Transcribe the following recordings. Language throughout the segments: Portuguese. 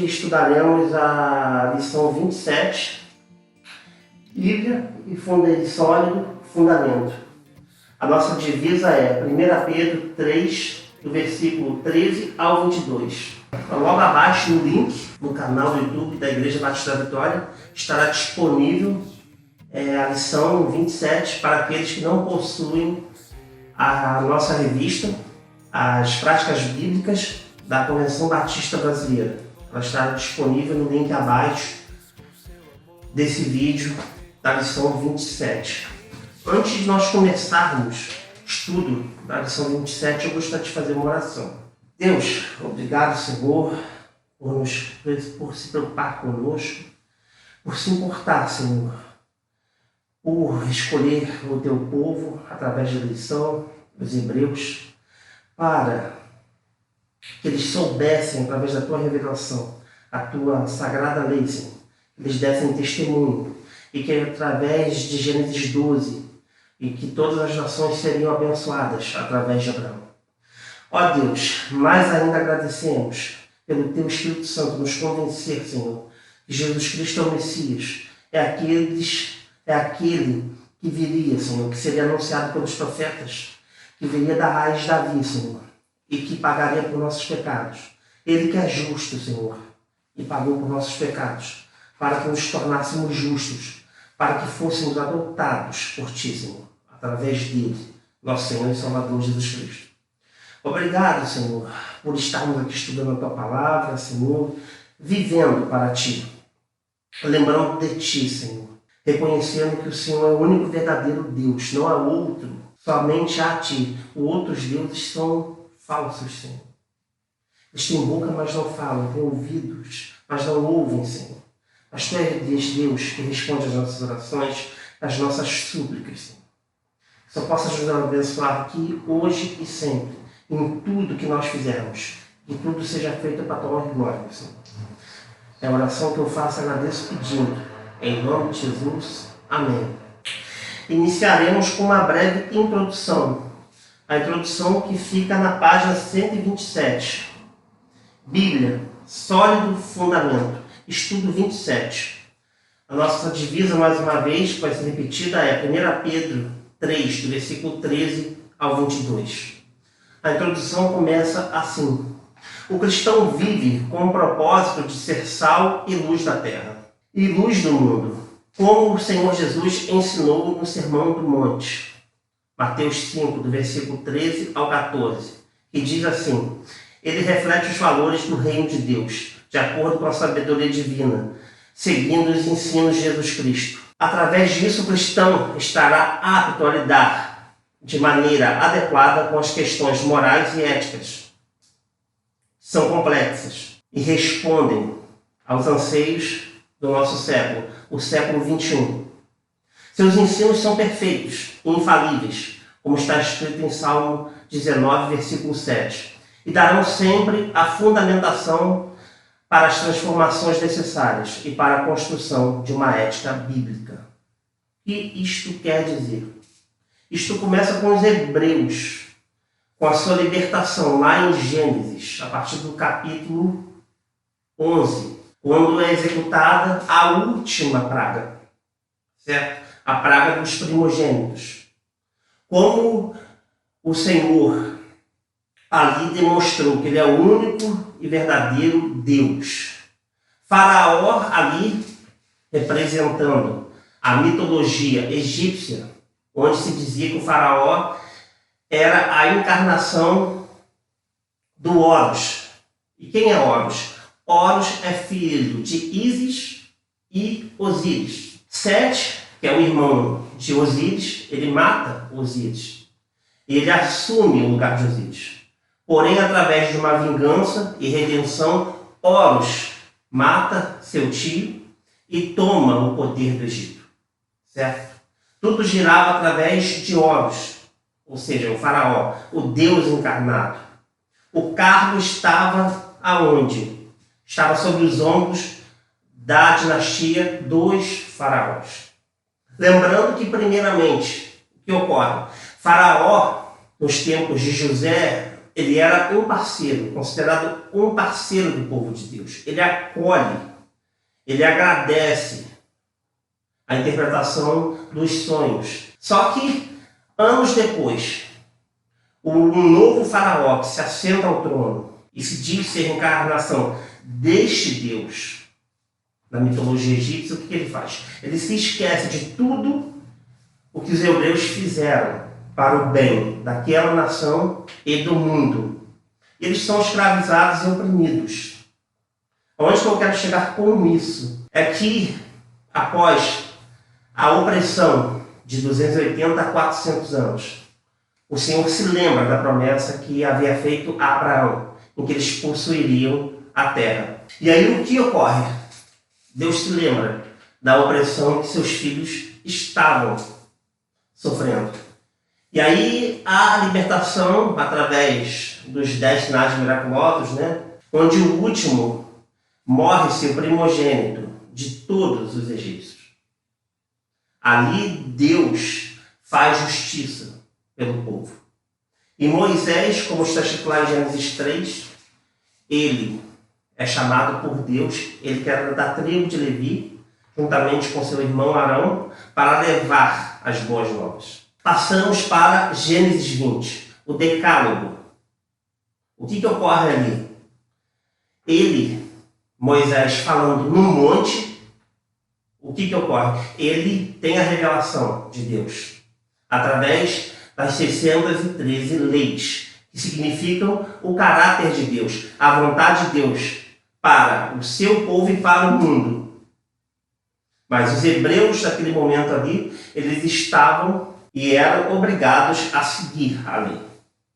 estudaremos a lição 27, Bíblia e sólido fundamento. A nossa divisa é 1 Pedro 3, do versículo 13 ao 22. Logo abaixo no link no canal do YouTube da Igreja Batista da Vitória estará disponível a lição 27 para aqueles que não possuem a nossa revista, As Práticas Bíblicas da Convenção Batista Brasileira. Ela estará disponível no link abaixo desse vídeo da lição 27. Antes de nós começarmos o estudo da lição 27, eu gostaria de fazer uma oração. Deus, obrigado, Senhor, por se preocupar conosco, por se importar, Senhor, por escolher o teu povo através da lição dos Hebreus, para que eles soubessem, através da tua revelação, a tua sagrada lei, Senhor, que eles dessem testemunho, e que através de Gênesis 12, e que todas as nações seriam abençoadas através de Abraão. Ó Deus, mais ainda agradecemos pelo teu Espírito Santo nos convencer, Senhor, que Jesus Cristo é o Messias, é aquele que viria, Senhor, que seria anunciado pelos profetas, que viria da raiz de Davi, Senhor, e que pagaria por nossos pecados. Ele que é justo, Senhor, e pagou por nossos pecados, para que nos tornássemos justos, para que fôssemos adotados por Ti, Senhor, através dele, nosso Senhor e Salvador Jesus Cristo. Obrigado, Senhor, por estarmos aqui estudando a Tua Palavra, Senhor, vivendo para Ti, lembrando de Ti, Senhor, reconhecendo que o Senhor é o único verdadeiro Deus, não há outro, somente a Ti. Os outros deuses são falsos, Senhor. Eles têm boca, mas não falam, têm ouvidos, mas não ouvem, Senhor. Mas Tu és Deus que responde às nossas orações, às nossas súplicas, Senhor. Só possa ajudar a abençoar aqui, hoje e sempre, em tudo que nós fizermos. Que tudo seja feito para a Tua honra e glória, Senhor. É a oração que eu faço, agradeço pedindo. Em nome de Jesus. Amém. Iniciaremos com uma breve introdução. A introdução que fica na página 127. Bíblia, sólido fundamento. Estudo 27. A nossa divisa, mais uma vez, que vai ser repetida, é 1 Pedro 3, do versículo 13 ao 22. A introdução começa assim. O cristão vive com o propósito de ser sal e luz da terra, e luz do mundo, como o Senhor Jesus ensinou no Sermão do Monte. Mateus 5, do versículo 13 ao 14, que diz assim: ele reflete os valores do reino de Deus, de acordo com a sabedoria divina, seguindo os ensinos de Jesus Cristo. Através disso, o cristão estará apto a lidar de maneira adequada com as questões morais e éticas. São complexas e respondem aos anseios do nosso século, o século 21. Seus ensinos são perfeitos e infalíveis, como está escrito em Salmo 19, versículo 7, e darão sempre a fundamentação para as transformações necessárias e para a construção de uma ética bíblica. O que isto quer dizer? Isto começa com os Hebreus, com a sua libertação lá em Gênesis, a partir do capítulo 11, quando é executada a última praga, certo? A praga dos primogênitos. Como o Senhor ali demonstrou que Ele é o único e verdadeiro Deus. Faraó ali representando a mitologia egípcia, onde se dizia que o Faraó era a encarnação do Horus. E quem é Horus? Horus é filho de Ísis e Osíris. Sete, que é o irmão de Osíris, ele mata Osíris. E ele assume o lugar de Osíris. Porém, através de uma vingança e redenção, Horus mata seu tio e toma o poder do Egito. Certo? Tudo girava através de Horus, ou seja, o faraó, o Deus encarnado. O cargo estava aonde? Estava sobre os ombros da dinastia dos faraós. Lembrando que, primeiramente, o que ocorre? Faraó, nos tempos de José, ele era um parceiro, considerado um parceiro do povo de Deus. Ele acolhe, ele agradece a interpretação dos sonhos. Só que, anos depois, um novo faraó que se assenta ao trono e se diz ser reencarnação deste Deus, na mitologia egípcia, o que ele faz? Ele se esquece de tudo o que os hebreus fizeram para o bem daquela nação e do mundo. Eles são escravizados e oprimidos. Onde que eu quero chegar com isso? É que, após a opressão de 280 a 400 anos, o Senhor se lembra da promessa que havia feito a Abraão, em que eles possuiriam a terra. E aí o que ocorre? Deus se lembra da opressão que seus filhos estavam sofrendo. E aí a libertação através dos 10 sinais miraculosos, né? Onde o último morre-se o primogênito de todos os egípcios. Ali Deus faz justiça pelo povo. E Moisés, como está escrito lá em Gênesis 3, ele é chamado por Deus, ele que era da tribo de Levi, juntamente com seu irmão Arão, para levar as boas novas. Passamos para Gênesis 20, o Decálogo. O que ocorre ali? Moisés falando no monte, o que ocorre? Ele tem a revelação de Deus, através das 613 leis, que significam o caráter de Deus, a vontade de Deus para o seu povo e para o mundo. Mas os hebreus, naquele momento ali, eles estavam e eram obrigados a seguir a lei.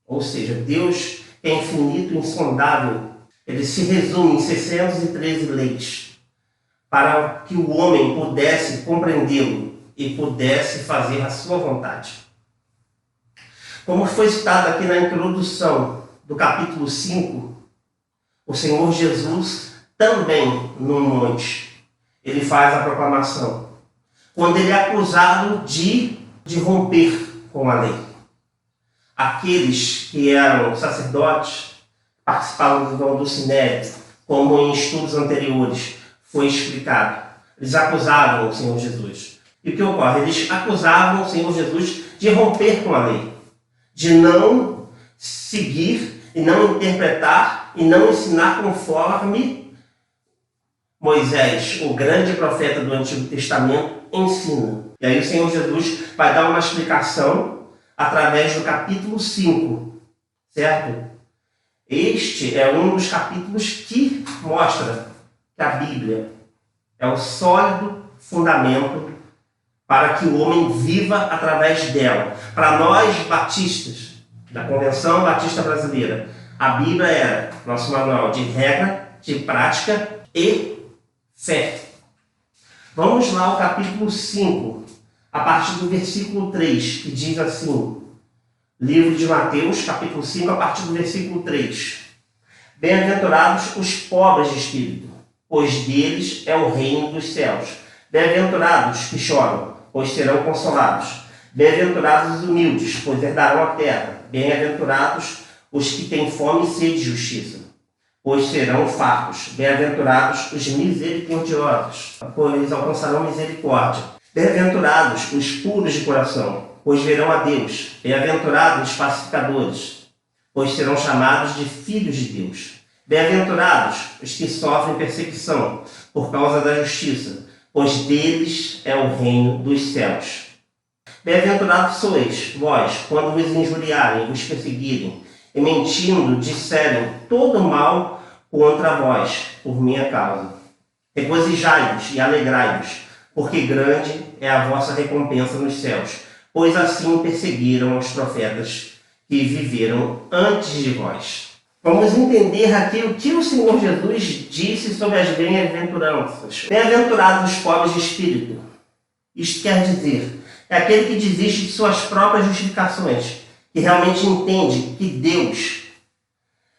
Ou seja, Deus é infinito e insondável. Ele se resume em 613 leis para que o homem pudesse compreendê-lo e pudesse fazer a sua vontade. Como foi citado aqui na introdução do capítulo 5, o Senhor Jesus também no monte, ele faz a proclamação. Quando ele é acusado de romper com a lei. Aqueles que eram sacerdotes participavam do Sinédrio, como em estudos anteriores foi explicado. Eles acusavam o Senhor Jesus. E o que ocorre? Eles acusavam o Senhor Jesus de romper com a lei, de não seguir e não interpretar e não ensinar conforme Moisés, o grande profeta do Antigo Testamento, ensina. E aí o Senhor Jesus vai dar uma explicação através do capítulo 5, certo? Este é um dos capítulos que mostra que a Bíblia é o sólido fundamento para que o homem viva através dela. Para nós, batistas, da Convenção Batista Brasileira, a Bíblia era nosso manual de regra, de prática e fé. Vamos lá ao capítulo 5, a partir do versículo 3, que diz assim, livro de Mateus, capítulo 5, a partir do versículo 3. Bem-aventurados os pobres de espírito, pois deles é o reino dos céus. Bem-aventurados que choram, pois serão consolados. Bem-aventurados os humildes, pois herdarão a terra. Bem-aventurados os que têm fome e sede de justiça, pois serão fartos. Bem-aventurados os misericordiosos, pois alcançarão misericórdia. Bem-aventurados os puros de coração, pois verão a Deus. Bem-aventurados os pacificadores, pois serão chamados de filhos de Deus. Bem-aventurados os que sofrem perseguição por causa da justiça, pois deles é o reino dos céus. Bem-aventurados sois vós, quando vos injuriarem, vos perseguirem, e mentindo disserem todo mal contra vós, por minha causa. Regozijai-vos e alegrai-vos, porque grande é a vossa recompensa nos céus, pois assim perseguiram os profetas que viveram antes de vós. Vamos entender aqui o que o Senhor Jesus disse sobre as bem-aventuranças. Bem-aventurados os pobres de espírito. Isto quer dizer, é aquele que desiste de suas próprias justificações, que realmente entende que Deus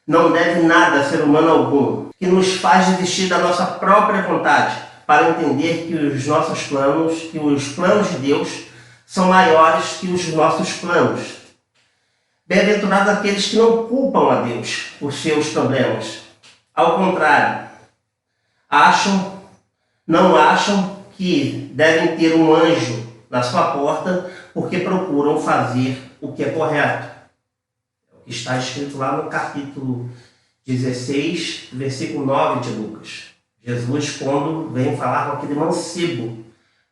não deve nada a ser humano algum, que nos faz desistir da nossa própria vontade, para entender que os nossos planos, que os planos de Deus são maiores que os nossos planos. Bem-aventurados aqueles que não culpam a Deus por seus problemas. Ao contrário, não acham que devem ter um anjo na sua porta porque procuram fazer o que é correto. É o que está escrito lá no capítulo 16, versículo 9 de Lucas. Jesus, quando vem falar com aquele mancebo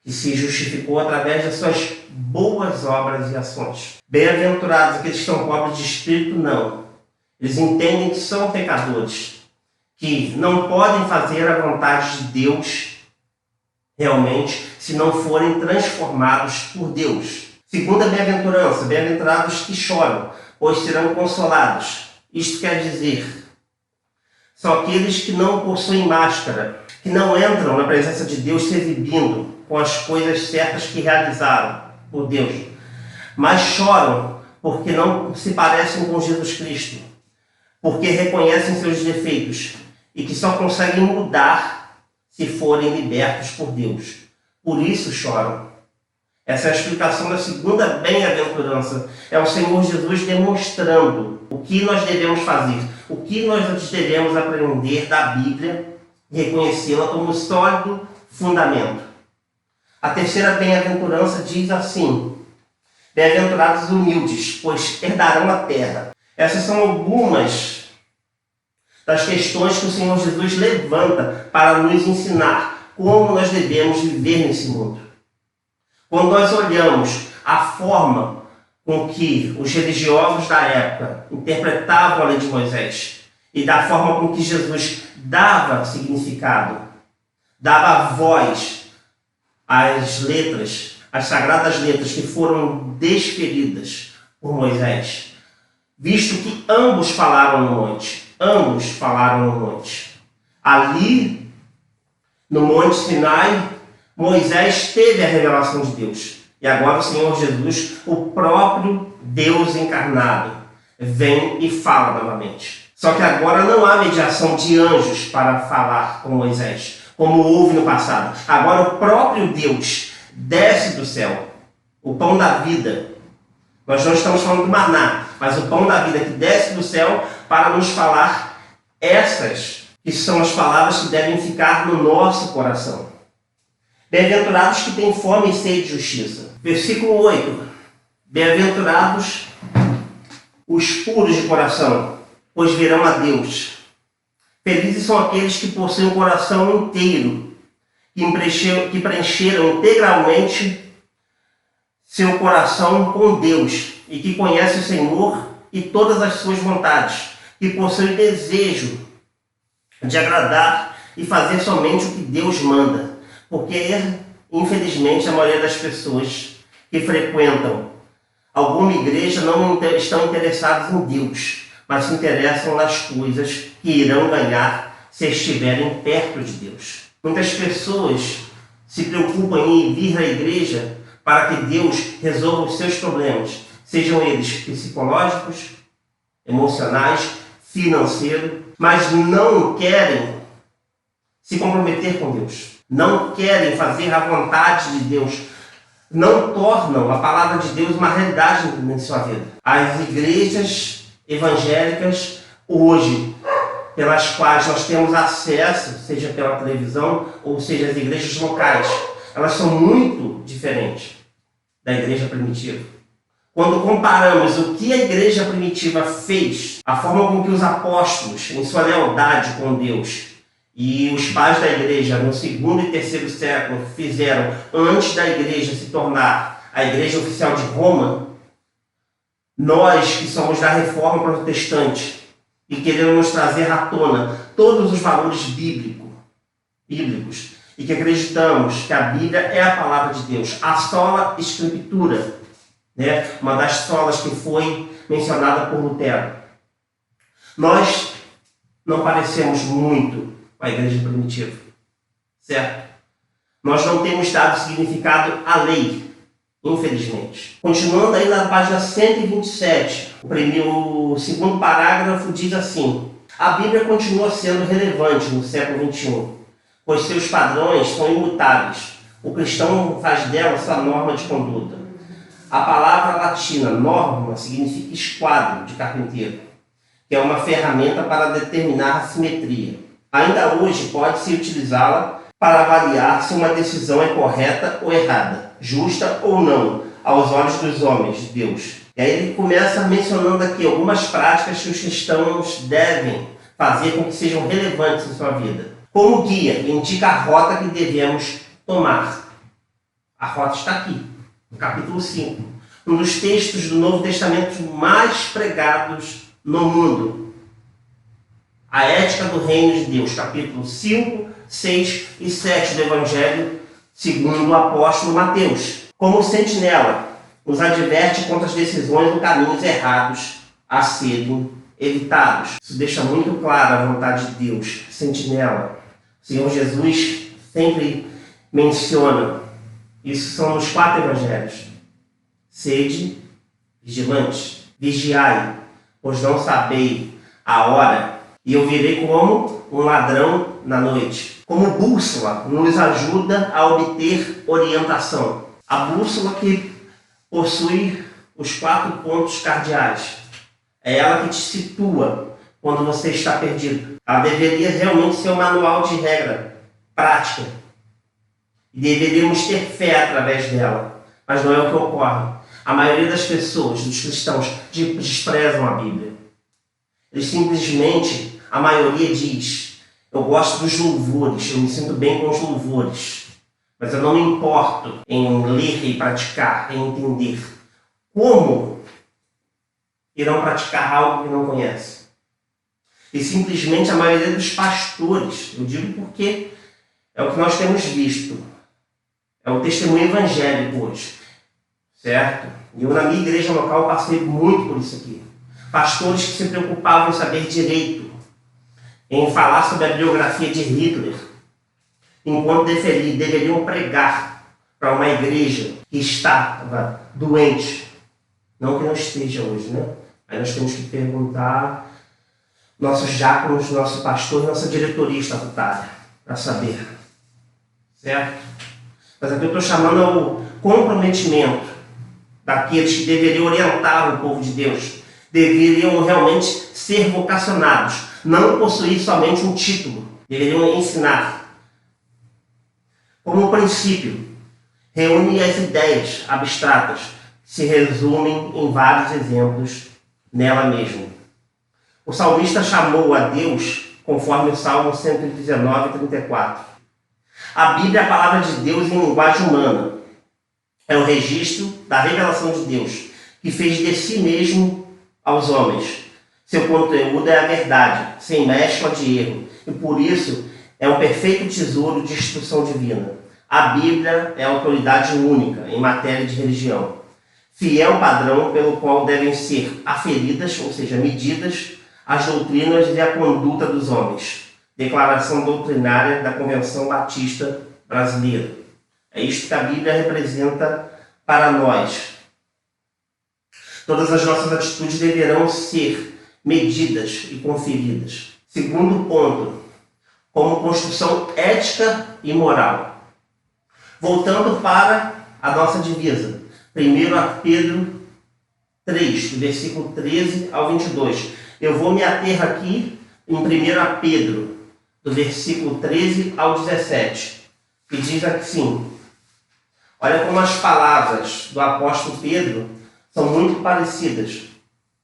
que se justificou através das suas boas obras e ações. Bem-aventurados aqueles que estão pobres de espírito, não. Eles entendem que são pecadores, que não podem fazer a vontade de Deus realmente se não forem transformados por Deus. Segunda bem-aventurança, bem-aventurados que choram, pois serão consolados. Isto quer dizer, são aqueles que não possuem máscara, que não entram na presença de Deus se exibindo com as coisas certas que realizaram por Deus, mas choram porque não se parecem com Jesus Cristo, porque reconhecem seus defeitos e que só conseguem mudar se forem libertos por Deus. Por isso choram. Essa é a explicação da segunda bem-aventurança. É o Senhor Jesus demonstrando o que nós devemos fazer, o que nós devemos aprender da Bíblia e reconhecê-la como sólido fundamento. A terceira bem-aventurança diz assim: bem-aventurados os humildes, pois herdarão a terra. Essas são algumas das questões que o Senhor Jesus levanta para nos ensinar como nós devemos viver nesse mundo. Quando nós olhamos a forma com que os religiosos da época interpretavam a lei de Moisés e da forma com que Jesus dava significado, dava voz às letras, às sagradas letras que foram desferidas por Moisés, visto que ambos falaram no monte. Ali, no Monte Sinai, Moisés teve a revelação de Deus. E agora o Senhor Jesus, o próprio Deus encarnado, vem e fala novamente. Só que agora não há mediação de anjos para falar com Moisés, como houve no passado. Agora o próprio Deus desce do céu, o pão da vida. Nós não estamos falando do maná, mas o pão da vida que desce do céu para nos falar essas que são as palavras que devem ficar no nosso coração. Bem-aventurados que têm fome e sede de justiça. Versículo 8. Bem-aventurados os puros de coração, pois verão a Deus. Felizes são aqueles que possuem o coração inteiro, que preencheram integralmente seu coração com Deus e que conhecem o Senhor e todas as suas vontades, que possuem desejo de agradar e fazer somente o que Deus manda. Porque, infelizmente, a maioria das pessoas que frequentam alguma igreja não estão interessadas em Deus, mas se interessam nas coisas que irão ganhar se estiverem perto de Deus. Muitas pessoas se preocupam em vir à igreja para que Deus resolva os seus problemas, sejam eles psicológicos, emocionais, financeiros, mas não querem se comprometer com Deus. Não querem fazer a vontade de Deus, não tornam a palavra de Deus uma realidade em sua vida. As igrejas evangélicas hoje, pelas quais nós temos acesso, seja pela televisão ou seja as igrejas locais, elas são muito diferentes da igreja primitiva. Quando comparamos o que a igreja primitiva fez, a forma com que os apóstolos, em sua lealdade com Deus, e os pais da igreja no 2º e 3º século fizeram antes da igreja se tornar a igreja oficial de Roma, nós que somos da reforma protestante e queremos trazer à tona todos os valores bíblicos e que acreditamos que a Bíblia é a palavra de Deus, a sola escritura, né? Uma das solas que foi mencionada por Lutero. Nós não parecemos muito a igreja primitiva, certo? Nós não temos dado significado à lei, infelizmente. Continuando aí na página 127, o segundo parágrafo diz assim: a Bíblia continua sendo relevante no século XXI, pois seus padrões são imutáveis. O cristão faz dela sua norma de conduta. A palavra latina norma significa esquadro de carpinteiro, que é uma ferramenta para determinar a simetria. Ainda hoje pode-se utilizá-la para avaliar se uma decisão é correta ou errada, justa ou não, aos olhos dos homens de Deus. E aí ele começa mencionando aqui algumas práticas que os cristãos devem fazer com que sejam relevantes em sua vida. Como guia, indica a rota que devemos tomar. A rota está aqui, no capítulo 5. Um dos textos do Novo Testamento mais pregados no mundo. A ética do reino de Deus, capítulo 5, 6 e 7 do Evangelho segundo o apóstolo Mateus. Como sentinela, nos adverte contra as decisões ou caminhos errados a serem evitados. Isso deixa muito clara a vontade de Deus. Sentinela. O Senhor Jesus sempre menciona. Isso são nos 4 evangelhos. Sede vigilantes, vigiai, pois não sabei a hora, e eu virei como um ladrão na noite. Como bússola, nos ajuda a obter orientação. A bússola que possui os 4 pontos cardeais. É ela que te situa quando você está perdido. Ela deveria realmente ser um manual de regra, prática. E deveríamos ter fé através dela. Mas não é o que ocorre. A maioria das pessoas, dos cristãos, desprezam a Bíblia. Eles simplesmente, a maioria diz, eu gosto dos louvores, eu me sinto bem com os louvores. Mas eu não me importo em ler e praticar, em entender. Como irão praticar algo que não conhecem? E simplesmente a maioria dos pastores, eu digo porque é o que nós temos visto, é o testemunho evangélico hoje, certo? E eu na minha igreja local passei muito por isso aqui. Pastores que se preocupavam em saber direito, em falar sobre a biografia de Hitler, enquanto deveriam pregar para uma igreja que estava doente. Não que não esteja hoje, né? Aí nós temos que perguntar nossos diáconos, nosso pastor e nossa diretoria estatutária para saber. Certo? Mas aqui eu estou chamando ao comprometimento daqueles que deveriam orientar o povo de Deus. Deveriam realmente ser vocacionados. Não possuir somente um título. Deveriam ensinar. Como princípio, reúne as ideias abstratas que se resumem em vários exemplos nela mesma. O salmista chamou a Deus conforme o Salmo 119, 34. A Bíblia é a palavra de Deus em linguagem humana. É o registro da revelação de Deus, que fez de si mesmo aos homens. Seu conteúdo é a verdade, sem mescla de erro, e por isso é um perfeito tesouro de instrução divina. A Bíblia é a autoridade única em matéria de religião, fiel padrão pelo qual devem ser aferidas, ou seja, medidas, as doutrinas e a conduta dos homens. Declaração doutrinária da Convenção Batista Brasileira. É isto que a Bíblia representa para nós. Todas as nossas atitudes deverão ser medidas e conferidas. Segundo ponto, como construção ética e moral. Voltando para a nossa divisa. 1 Pedro 3, do versículo 13 ao 22. Eu vou me ater aqui em 1 Pedro, do versículo 13 ao 17, que diz assim: olha como as palavras do apóstolo Pedro são muito parecidas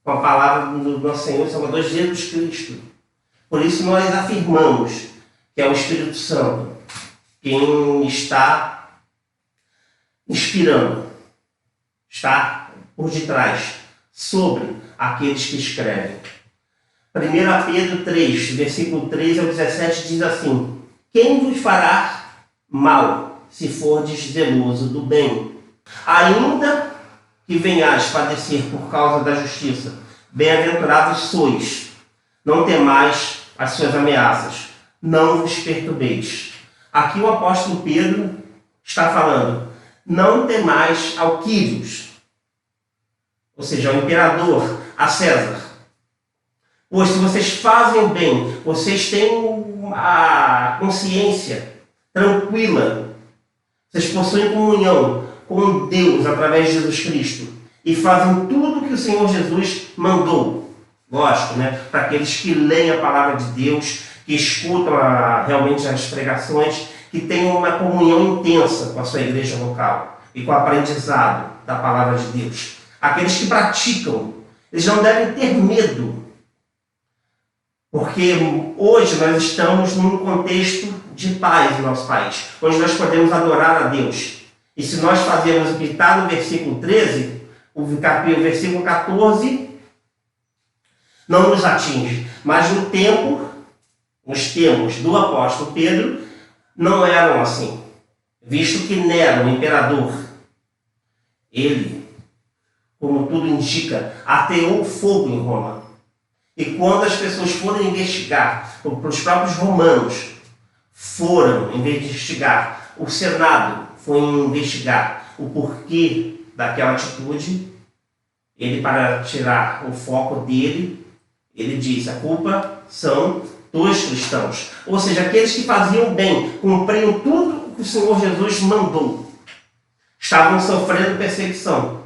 com a palavra do nosso Senhor e Salvador Jesus Cristo. Por isso nós afirmamos que é o Espírito Santo quem está inspirando, está por detrás, sobre aqueles que escrevem. 1 Pedro 3, versículo 13 ao 17 diz assim: quem vos fará mal se fordes zeloso do bem? Ainda que venhais padecer por causa da justiça, bem-aventurados sois. Não temais as suas ameaças, não vos perturbeis. Aqui o apóstolo Pedro está falando: não temais ao Quírios, ou seja, ao imperador, a César. Pois se vocês fazem o bem, vocês têm a consciência tranquila, vocês possuem comunhão com Deus através de Jesus Cristo e fazem tudo o que o Senhor Jesus mandou. Lógico, né? Para aqueles que leem a palavra de Deus, que escutam realmente as pregações, que tenham uma comunhão intensa com a sua igreja local e com o aprendizado da palavra de Deus. Aqueles que praticam, eles não devem ter medo, porque hoje nós estamos num contexto de paz no nosso país, onde nós podemos adorar a Deus. E se nós fazermos o que está no versículo 13, o versículo 14 não nos atinge. Mas nos tempos do apóstolo Pedro, não eram assim. Visto que Nero, o imperador, ele, como tudo indica, ateou fogo em Roma. E quando as pessoas foram investigar, os próprios romanos foram investigar, o Senado foi investigar o porquê daquela atitude, ele, para tirar o foco dele, ele diz: a culpa são dos cristãos. Ou seja, aqueles que faziam bem, cumpriam tudo o que o Senhor Jesus mandou, estavam sofrendo perseguição.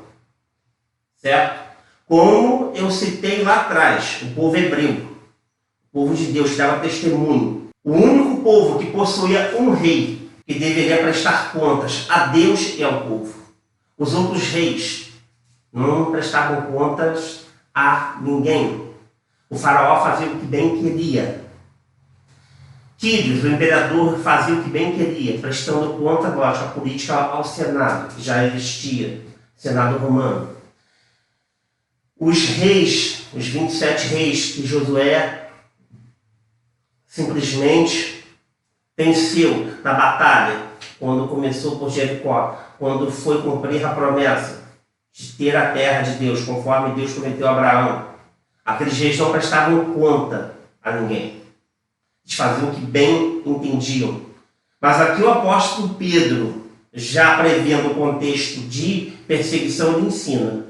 Certo? Como eu citei lá atrás, o povo hebreu, o povo de Deus, que dava testemunho. O único povo que possuía um rei, que deveria prestar contas a Deus e ao povo. Os outros reis não prestavam contas a ninguém. O faraó fazia o que bem queria. Tírios, o imperador, fazia o que bem queria, prestando conta, lógico, a política ao Senado, que já existia, Senado romano. Os reis, os 27 reis que Josué simplesmente venceu na batalha, quando começou por Jericó, quando foi cumprir a promessa de ter a terra de Deus, conforme Deus prometeu a Abraão. Aqueles reis não prestavam conta a ninguém. Eles faziam o que bem entendiam. Mas aqui o apóstolo Pedro, já prevendo o contexto de perseguição, ele ensina: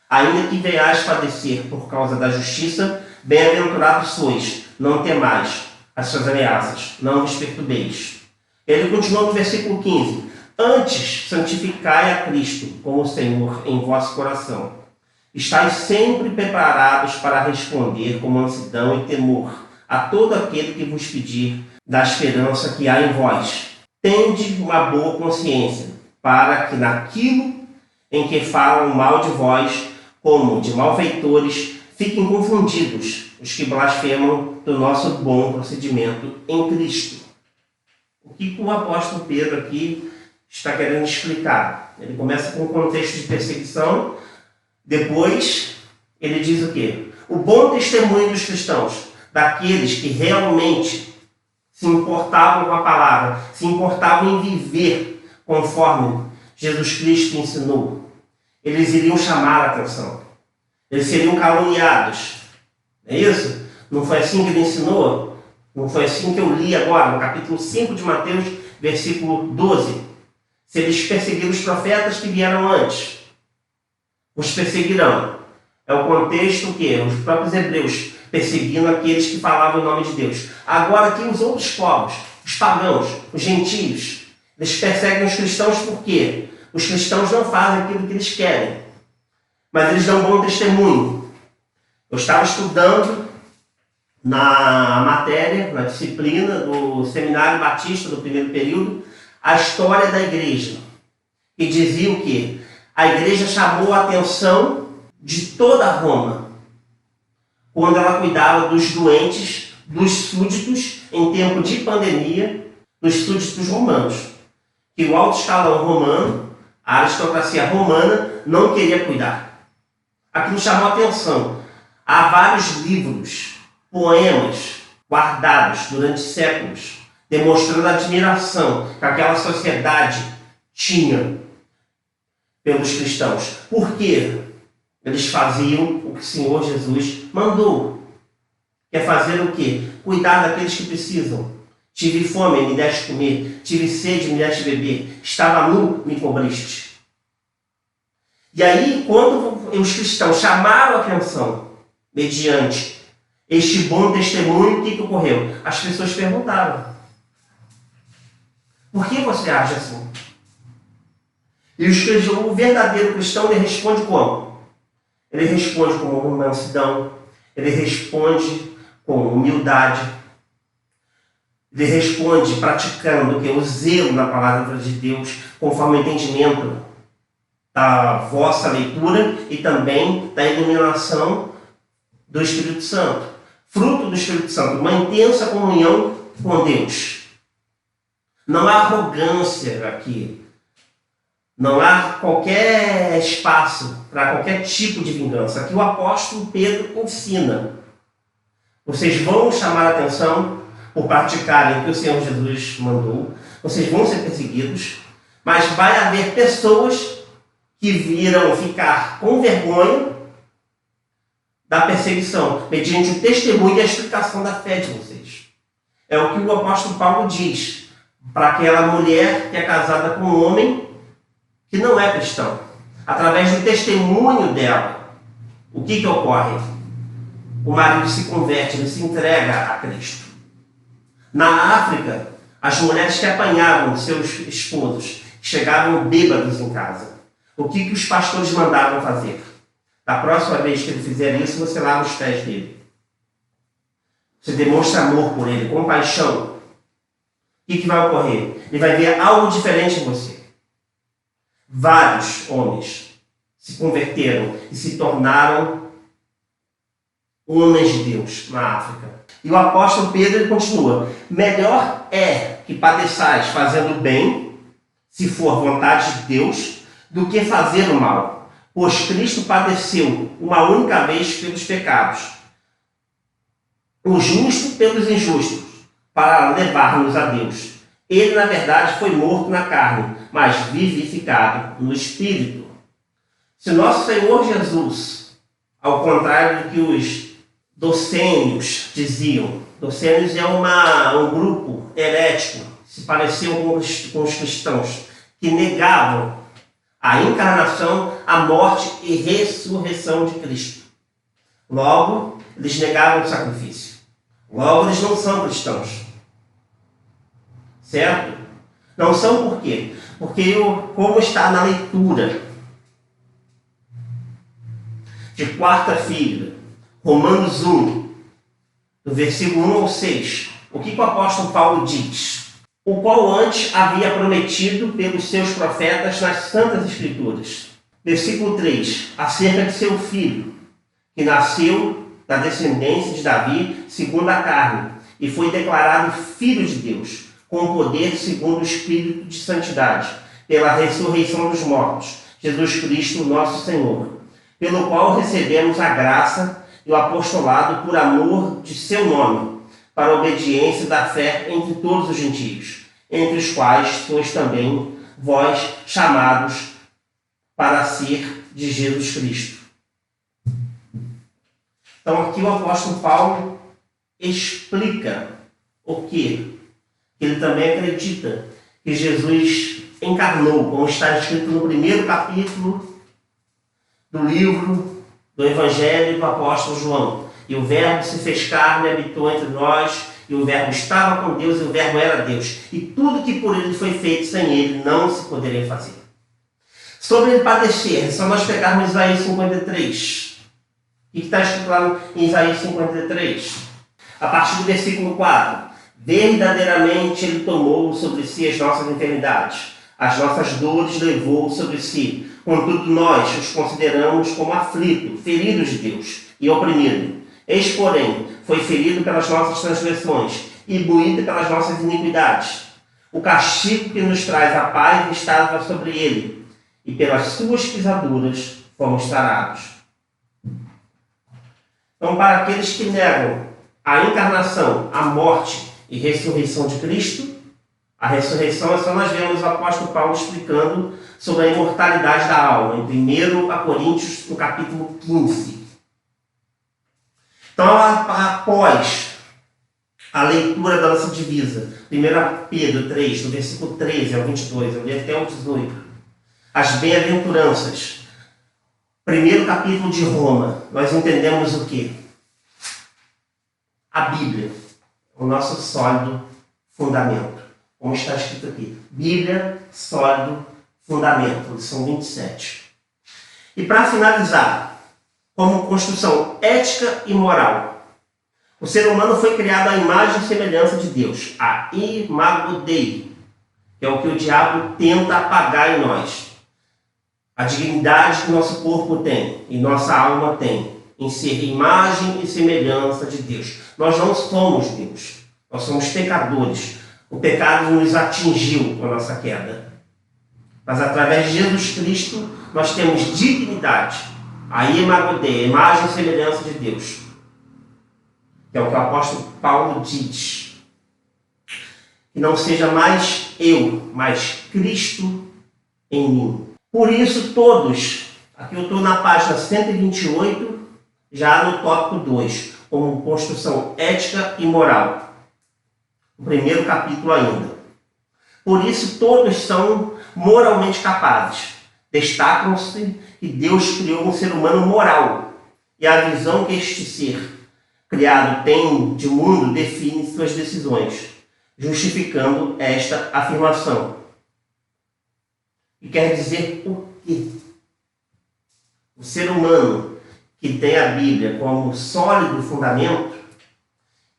ainda que venhais padecer por causa da justiça, bem-aventurados sois, não temais as suas ameaças, não vos perturbeis. Ele continua no versículo 15: antes santificai a Cristo como Senhor em vosso coração. Estais sempre preparados para responder com mansidão e temor a todo aquele que vos pedir da esperança que há em vós. Tende uma boa consciência, para que naquilo em que falam mal de vós, como de malfeitores, fiquem confundidos os que blasfemam do nosso bom procedimento em Cristo. O que o apóstolo Pedro aqui está querendo explicar? Ele começa com o contexto de perseguição, depois ele diz o quê? O bom testemunho dos cristãos, daqueles que realmente se importavam com a palavra, se importavam em viver conforme Jesus Cristo ensinou. Eles iriam chamar a atenção. Eles seriam caluniados. É isso? Não foi assim que ele ensinou? Não foi assim que eu li agora, no capítulo 5 de Mateus, versículo 12. Se eles perseguiram os profetas que vieram antes, os perseguirão. É o contexto que os próprios hebreus perseguindo aqueles que falavam em nome de Deus. Agora aqui os outros povos, os pagãos, os gentios, eles perseguem os cristãos por quê? Os cristãos não fazem aquilo que eles querem, mas eles dão bom testemunho. Eu estava estudando na matéria, na disciplina do Seminário Batista do primeiro período, a história da igreja. E dizia o quê? A igreja chamou a atenção de toda Roma, quando ela cuidava dos doentes, dos súditos, em tempo de pandemia, dos súditos romanos. Que o alto escalão romano, a aristocracia romana, não queria cuidar. Aquilo chamou a atenção. Há vários livros, poemas, guardados durante séculos, demonstrando a admiração que aquela sociedade tinha pelos cristãos. Por quê? Eles faziam o que o Senhor Jesus mandou. Quer fazer o quê? Cuidar daqueles que precisam. Tive fome, me deste comer. Tive sede, me deste beber. Estava nu, me cobriste. E aí, quando os cristãos chamaram a atenção, mediante este bom testemunho, o que ocorreu? As pessoas perguntaram: por que você age assim? E o verdadeiro cristão, ele responde como? Ele responde com mansidão, ele responde com humildade, ele responde praticando o zelo na palavra de Deus, conforme o entendimento da vossa leitura e também da iluminação do Espírito Santo. Fruto do Espírito Santo, uma intensa comunhão com Deus. Não há arrogância aqui. Não há qualquer espaço para qualquer tipo de vingança. Aqui o apóstolo Pedro ensina. Vocês vão chamar a atenção por praticarem o que o Senhor Jesus mandou. Vocês vão ser perseguidos. Mas vai haver pessoas que virão ficar com vergonha da perseguição, mediante o testemunho e a explicação da fé de vocês. É o que o apóstolo Paulo diz para aquela mulher que é casada com um homem que não é cristão. Através do testemunho dela, o que ocorre? O marido se converte, ele se entrega a Cristo. Na África, as mulheres que apanhavam seus esposos chegavam bêbados em casa. O que os pastores mandavam fazer? Da próxima vez que ele fizer isso, você lava os pés dele. Você demonstra amor por ele, compaixão. O que vai ocorrer? Ele vai ver algo diferente em você. Vários homens se converteram e se tornaram homens de Deus na África. E o apóstolo Pedro ele continua: melhor é que padeçais fazendo o bem, se for vontade de Deus, do que fazer o mal. Pois Cristo padeceu uma única vez pelos pecados, o justo pelos injustos, para levar-nos a Deus. Ele, na verdade, foi morto na carne, mas vivificado no Espírito. Se nosso Senhor Jesus, ao contrário do que os docênios diziam, docênios é um grupo herético, se pareciam com os cristãos, que negavam a encarnação, a morte e ressurreição de Cristo. Logo, eles negavam o sacrifício. Logo, eles não são cristãos. Certo? Não são por quê? Porque, como está na leitura de quarta-feira, Romanos 1, do versículo 1 ao 6, o que o apóstolo Paulo diz? O qual antes havia prometido pelos seus profetas nas Santas Escrituras. Versículo 3, acerca de seu filho, que nasceu da descendência de Davi, segundo a carne, e foi declarado filho de Deus, com poder segundo o Espírito de santidade, pela ressurreição dos mortos, Jesus Cristo, nosso Senhor, pelo qual recebemos a graça e o apostolado por amor de seu nome, para a obediência da fé entre todos os gentios, entre os quais sois também vós chamados para ser de Jesus Cristo. Então aqui o apóstolo Paulo explica o que ele também acredita que Jesus encarnou, como está escrito no primeiro capítulo do livro do Evangelho do apóstolo João. E o Verbo se fez carne e habitou entre nós, e o Verbo estava com Deus, e o Verbo era Deus. E tudo que por ele foi feito, sem ele não se poderia fazer. Sobre ele padecer, se nós pegarmos Isaías 53, o que está escrito lá em Isaías 53? A partir do versículo 4. Verdadeiramente ele tomou sobre si as nossas enfermidades, as nossas dores levou sobre si. Contudo, nós os consideramos como aflito, feridos de Deus e oprimido. Eis, porém, foi ferido pelas nossas transgressões e moído pelas nossas iniquidades. O castigo que nos traz a paz estava sobre ele, e pelas suas pisaduras fomos sarados. Então, para aqueles que negam a encarnação, a morte e ressurreição de Cristo, a ressurreição é só nós vemos o apóstolo Paulo explicando sobre a imortalidade da alma, em 1 Coríntios, no capítulo 15. Então, após a leitura da nossa divisa, 1 Pedro 3, do versículo 13 ao 22, eu li até o 18, as bem-aventuranças, primeiro capítulo de Roma, nós entendemos o quê? A Bíblia, o nosso sólido fundamento. Como está escrito aqui, Bíblia, sólido fundamento, lição 27. E para finalizar, como construção ética e moral, o ser humano foi criado à imagem e semelhança de Deus, a imago Dei, que é o que o diabo tenta apagar em nós. A dignidade que nosso corpo tem e nossa alma tem em ser imagem e semelhança de Deus. Nós não somos Deus, nós somos pecadores. O pecado nos atingiu com a nossa queda. Mas através de Jesus Cristo, nós temos dignidade. A imago Dei, a imagem e semelhança de Deus. Que é o que o apóstolo Paulo diz. Que não seja mais eu, mas Cristo em mim. Por isso todos, aqui eu estou na página 128, já no tópico 2, como construção ética e moral. O primeiro capítulo ainda. Por isso todos são moralmente capazes. Destacam-se que Deus criou um ser humano moral. E a visão que este ser criado tem de mundo define suas decisões, justificando esta afirmação. E quer dizer o quê? O ser humano que tem a Bíblia como sólido fundamento,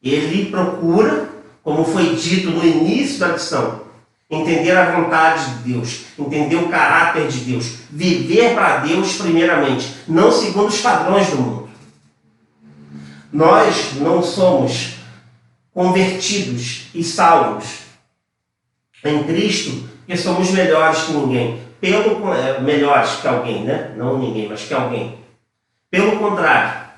ele procura, como foi dito no início da lição, entender a vontade de Deus, entender o caráter de Deus, viver para Deus primeiramente, não segundo os padrões do mundo. Nós não somos convertidos e salvos em Cristo porque somos melhores que ninguém. Melhores que alguém, né? Não ninguém, mas que alguém. Pelo contrário,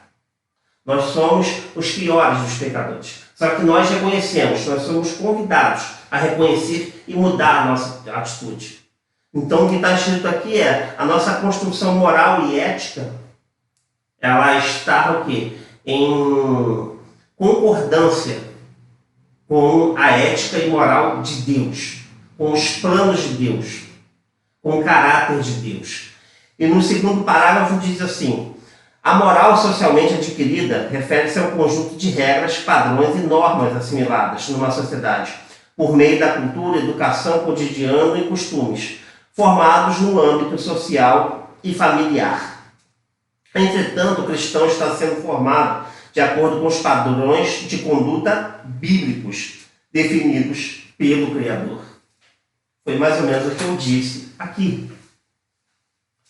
nós somos os piores dos pecadores. Só que nós reconhecemos, nós somos convidados a reconhecer e mudar a nossa atitude. Então o que está escrito aqui é, a nossa construção moral e ética, ela está o quê? Em concordância com a ética e moral de Deus, com os planos de Deus, com o caráter de Deus. E no segundo parágrafo diz assim, a moral socialmente adquirida refere-se ao conjunto de regras, padrões e normas assimiladas numa sociedade, por meio da cultura, educação, cotidiano e costumes, formados no âmbito social e familiar. Entretanto, o cristão está sendo formado de acordo com os padrões de conduta bíblicos definidos pelo Criador. Foi mais ou menos o que eu disse aqui.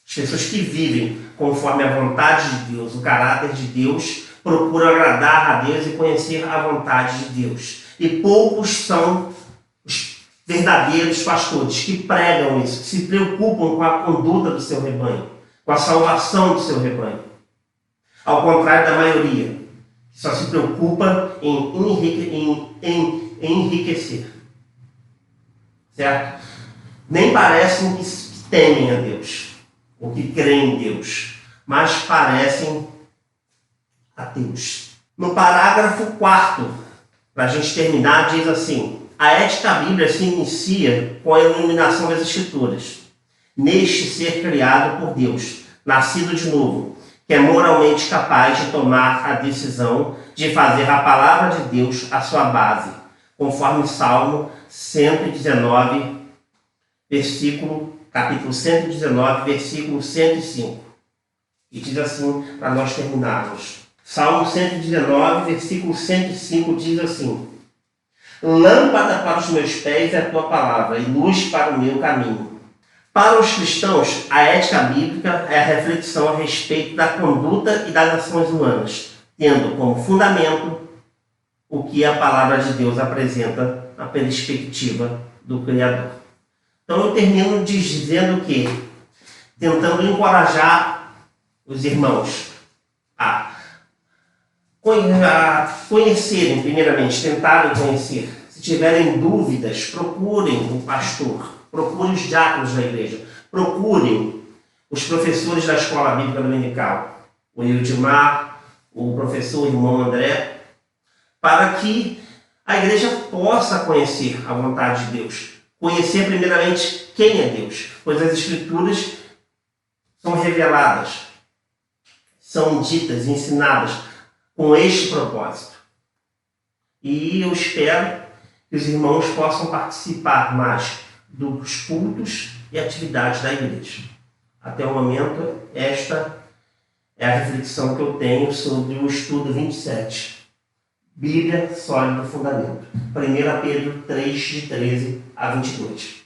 As pessoas que vivem conforme a vontade de Deus, o caráter de Deus, procuram agradar a Deus e conhecer a vontade de Deus. E poucos são os verdadeiros pastores que pregam isso, que se preocupam com a conduta do seu rebanho, com a salvação do seu rebanho. Ao contrário da maioria, que só se preocupa em enriquecer. Certo? Nem parecem que temem a Deus, ou que creem em Deus, mas parecem ateus. No parágrafo 4, para a gente terminar, diz assim, a ética bíblica se inicia com a iluminação das Escrituras, neste ser criado por Deus, nascido de novo, que é moralmente capaz de tomar a decisão de fazer a palavra de Deus a sua base, conforme Salmo 119, capítulo 119, versículo 105. E diz assim, para nós terminarmos. Salmo 119, versículo 105 diz assim, lâmpada para os meus pés é a tua palavra e luz para o meu caminho. Para os cristãos, a ética bíblica é a reflexão a respeito da conduta e das ações humanas, tendo como fundamento o que a palavra de Deus apresenta na perspectiva do Criador. Então eu termino dizendo que, tentando encorajar os irmãos a conhecerem, primeiramente, tentarem conhecer. Se tiverem dúvidas, procurem o pastor, procurem os diáconos da igreja, procurem os professores da escola bíblica dominical, o Eudimar, o professor irmão André, para que a igreja possa conhecer a vontade de Deus, conhecer primeiramente quem é Deus, pois as Escrituras são reveladas, são ditas, ensinadas com este propósito. E eu espero que os irmãos possam participar mais dos cultos e atividades da igreja. Até o momento, esta é a reflexão que eu tenho sobre o estudo 27. Bíblia, sólido fundamento. 1 Pedro 3, de 13 a 22.